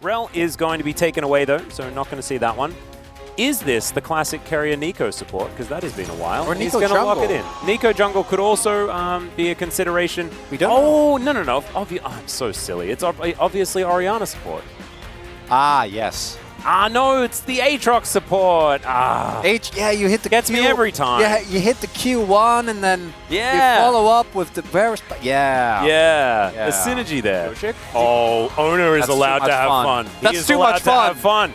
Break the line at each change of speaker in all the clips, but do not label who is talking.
Rel is going to be taken away though, so not going to see that one. Is this the classic carrier Nico support? Because that has been a while.
Or
He's
Nico
going to lock
jungle.
it in. Nico jungle could also be a consideration.
We don't.
Oh, no. I'm so silly. It's obviously Orianna support.
Ah, yes.
Ah, no, it's the Aatrox support. Ah.
Yeah, you hit the
Gets me every time.
Yeah, you hit the Q1 and then you follow up with the various.
Yeah. The synergy there. Oh, Owner is allowed to have fun.
That's too much fun.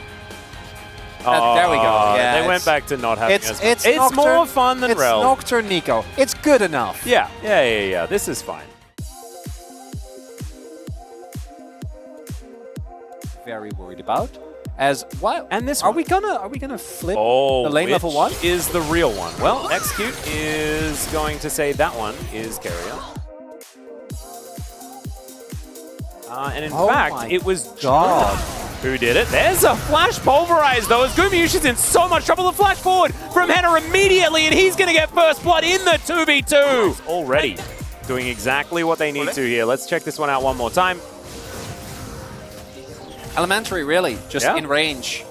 There we go. Yeah,
they went back to not having as fun.
It's
It's more fun than Rel.
It's Nocturne Nico. It's good enough.
Yeah. This is fine.
Very worried about. As what?
And this
are
one.
we gonna flip
Oh,
the lane level 1?
Is the real one? Well, Execute is going to say that one is carrier. And in fact, it was
God.
who did it. There's a flash pulverize though, as Gumayushi's in so much trouble. The flash forward from Henna immediately, and he's going to get first blood in the 2v2. Already doing exactly what they need to here. Let's check this one out one more time.
Elementary, really, just in range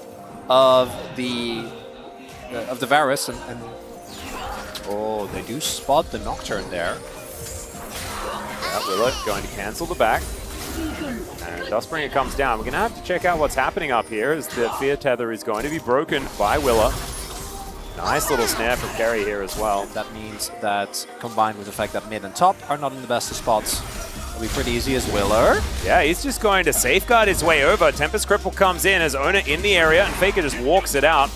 of the Varus, and oh, they do spot the Nocturne there.
Yeah, Willer going to cancel the back. And Dustbringer comes down. We're going to have to check out what's happening up here, as the Fear Tether is going to be broken by Willer. Nice little snare from Kerry here as well.
That means that, combined with the fact that mid and top are not in the best of spots, it'll be pretty easy as Willer.
Yeah, he's just going to safeguard his way over. Tempest Cripple comes in as Owner in the area, and Faker just walks it out.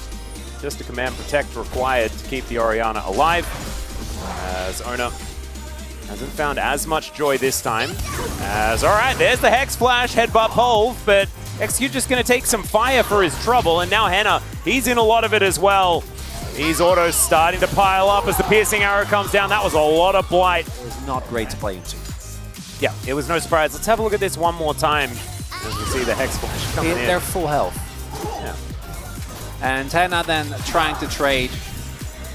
Just a command protect required to keep the Orianna alive, as Owner hasn't found as much joy this time. As, all right, there's the Hex Flash, Headbutt Pulve, but Execute just going to take some fire for his trouble, and now Henna, he's in a lot of it as well. These autos starting to pile up as the Piercing Arrow comes down. That was a lot of blight.
It was not great to play into.
Yeah, it was no surprise. Let's have a look at this one more time as we see the Hex Flash coming in.
They're full health.
Yeah.
And Henna then trying to trade.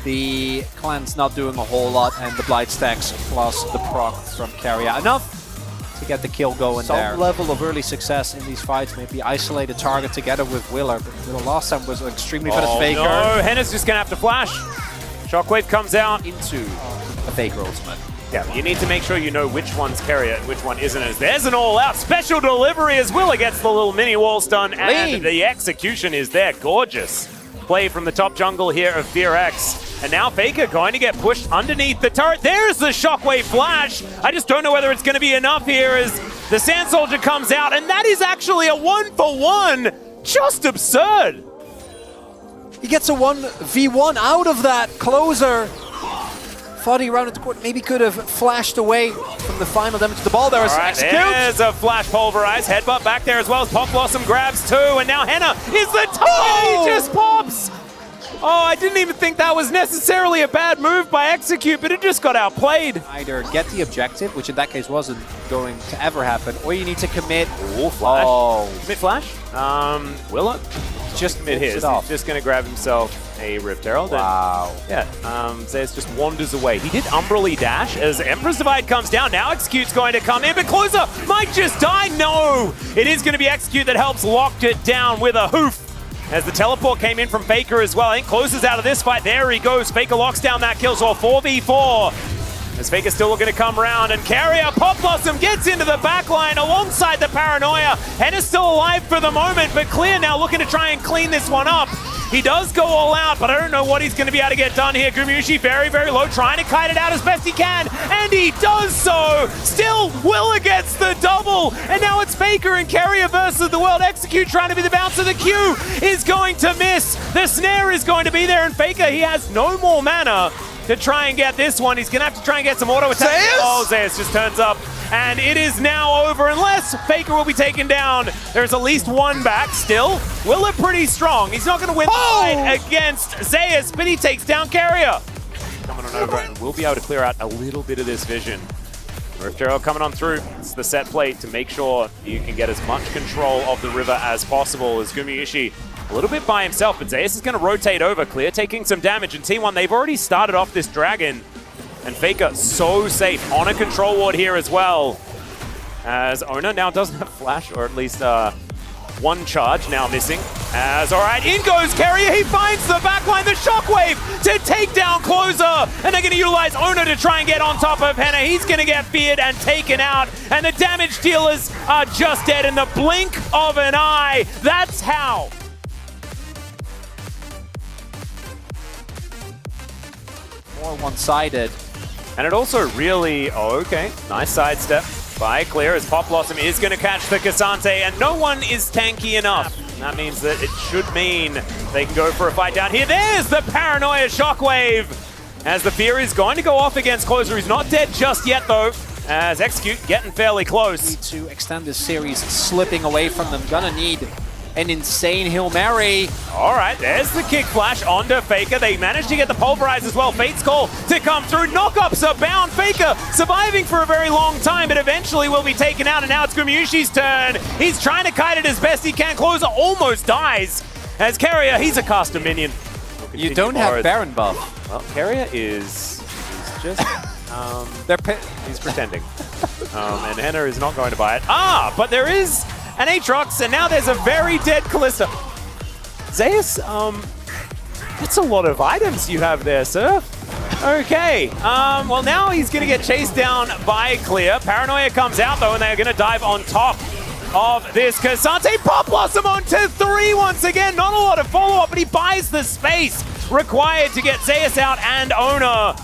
The clan's not doing a whole lot, and the Blight stacks plus the proc from Carrier. Enough to get the kill going there. Some level of early success in these fights, maybe isolate a target together with Willer. But the last time was extremely fast Faker.
No, Henna's just going to have to flash. Shockwave comes out
into a Faker ultimate.
Yeah, you need to make sure you know which one's carrier and which one isn't. As there's an all-out special delivery as Willer gets the little mini wall stun, and the execution is there. Gorgeous play from the top jungle here of FearX. And now Faker going to get pushed underneath the turret. There's the Shockwave flash. I just don't know whether it's going to be enough here as the Sand Soldier comes out, and that is actually a 1-for-1. Just absurd.
He gets a 1v1 out of that closer. Thought he rounded the court, maybe could have flashed away from the final damage to the ball there.
Right, there's a flash pulverize. Headbutt back there as well as Pop Blossom grabs too. And now Henna is the target. He just pops. Oh, I didn't even think that was necessarily a bad move by Execute, but it just got outplayed.
Either get the objective, which in that case wasn't going to ever happen, or you need to commit.
Ooh, flash.
Oh.
Commit flash. Willer just commit his. He's just going to grab himself a Rift Herald.
Wow.
And, yeah, Zeus just wanders away. He did Umbrally Dash as Emperor's Divide comes down. Now Execute's going to come in, but Closer might just die. No! It is going to be Execute that helps lock it down with a hoof. As the teleport came in from Faker as well. I think Closer's out of this fight. There he goes. Faker locks down that kill, so a 4v4. As Faker's still looking to come around, and Carrier Pop Blossom gets into the backline alongside the Paranoia. Henna's still alive for the moment, but Clear now looking to try and clean this one up. He does go all out, but I don't know what he's going to be able to get done here. Gumayushi very, very low, trying to kite it out as best he can, and he does so. Still, Willer gets the double, and now it's Faker and Carrier versus the world. Execute trying to be the bouncer. The Q is going to miss. The snare is going to be there, and Faker, he has no more mana to try and get this one. He's going to have to try and get some auto attack. Oh, Zeus just turns up. And it is now over unless Faker will be taken down. There's at least one back still. Willer pretty strong. He's not going to win the fight against Zeus, but he takes down Carrier. Coming on over, and we'll be able to clear out a little bit of this vision. Rift Arrow coming on through. It's the set play to make sure you can get as much control of the river as possible as Gumayushi a little bit by himself, but Zeus is going to rotate over. Clear taking some damage, and T1, they've already started off this dragon. And Faker so safe on a control ward here as well. As Owner now doesn't have flash, or at least One charge now missing. As alright, in goes Carrier. He finds the backline, the shockwave to take down Closer. And they're going to utilize Owner to try and get on top of Henna. He's going to get feared and taken out. And the damage dealers are just dead in the blink of an eye. That's how.
More one-sided.
And it also really, okay, nice sidestep by Clear as Pop Blossom is going to catch the Cassante, and no one is tanky enough. That means that it should mean they can go for a fight down here. There's the Paranoia Shockwave as the Fear is going to go off against Closer. He's not dead just yet, though, as Execute getting fairly close.
Need to extend this series, slipping away from them. Gonna need an insane Hail Mary.
All right, there's the kick flash onto Faker. They managed to get the Pulverize as well. Fate's Call to come through. Knockups are bound. Faker surviving for a very long time, but eventually will be taken out. And now it's Gumayushi's turn. He's trying to kite it as best he can. Closer almost dies. As Carrier, he's a caster minion.
You don't have Baron buff.
Well, Carrier is just... he's pretending. And Henna is not going to buy it. But there is an Aatrox, and now there's a very dead Kalista. Zeus, that's a lot of items you have there, sir. Okay, well now he's going to get chased down by Clear. Paranoia comes out though, and they're going to dive on top of this Cassante. Pop Blossom onto 3 once again. Not a lot of follow-up, but he buys the space required to get Zeus out and Owner.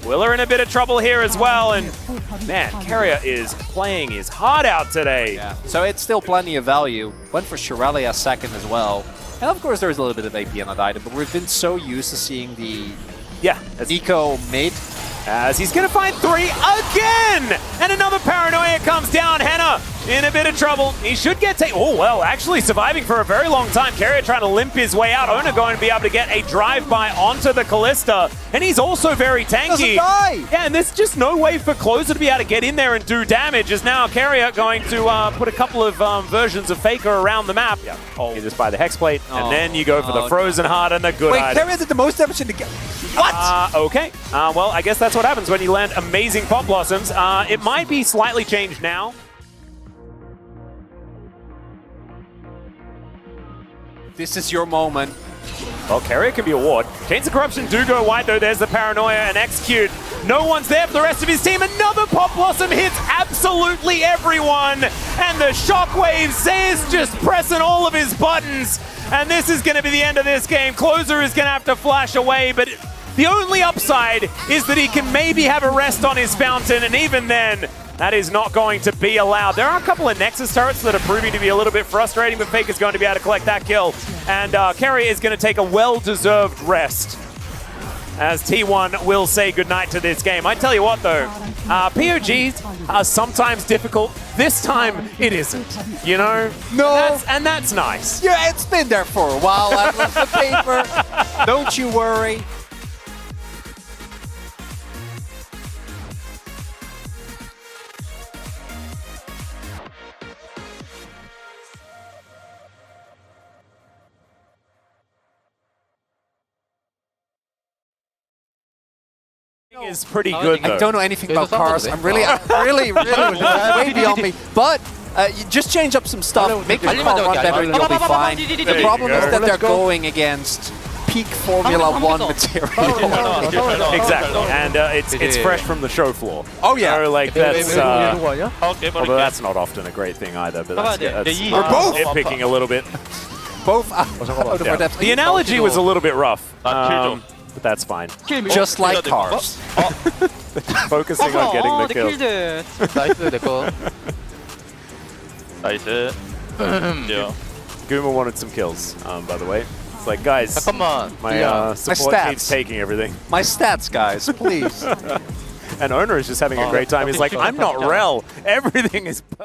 Willer in a bit of trouble here as well, and man, Carrier is playing his heart out today.
Yeah. So it's still plenty of value. Went for Shirelli second as well. And of course there's a little bit of AP on that item, but we've been so used to seeing the Nico mid.
As he's going to find 3 again! And another Paranoia comes down. Henna in a bit of trouble. He should get taken. Oh, well, actually surviving for a very long time. Carrier trying to limp his way out. Owner going to be able to get a drive-by onto the Kalista. And he's also very tanky.
Doesn't die!
Yeah, and there's just no way for Closer to be able to get in there and do damage. As now Carrier going to put a couple of versions of Faker around the map. Yeah. Oh. You just buy the Hexplate, and then you go for the Frozen Heart and the good items.
Carrier did the most damage in the game. What?
Okay. Well, I guess that's what happens when you land amazing Pop Blossoms. It might be slightly changed now.
This is your moment.
Well, Carrier can be a ward. Chains of Corruption do go wide, though. There's the Paranoia and Execute. No one's there for the rest of his team. Another Pop Blossom hits absolutely everyone. And the Shockwave, Zeus just pressing all of his buttons. And this is going to be the end of this game. Closer is going to have to flash away, but the only upside is that he can maybe have a rest on his fountain, and even then, that is not going to be allowed. There are a couple of Nexus turrets that are proving to be a little bit frustrating, but Faker's going to be able to collect that kill. And Carrier is going to take a well-deserved rest, as T1 will say goodnight to this game. I tell you what, though, POGs are sometimes difficult. This time, it isn't, you know?
No.
And that's nice.
Yeah, it's been there for a while. I've left the paper. Don't you worry.
Is pretty good, though.
I don't know anything about cars. I'm really way beyond me. But you just change up some stuff, make your car run better, and you'll be fine. The problem is that they're going against peak Formula 1 material.
Exactly, and it's fresh from the show floor.
Oh yeah,
so, like that's although that's not often a great thing either. But that's
we're both
nitpicking a little bit.
Both out of our depth.
The analogy was a little bit rough. But that's fine.
Just like cars.
Focusing on getting the kill.
Nice. Yeah.
Guma wanted some kills, by the way. It's like, guys, my support keeps taking everything.
My stats, guys, please.
And Owner is just having a great time. He's like, I'm not Rel. Everything is perfect.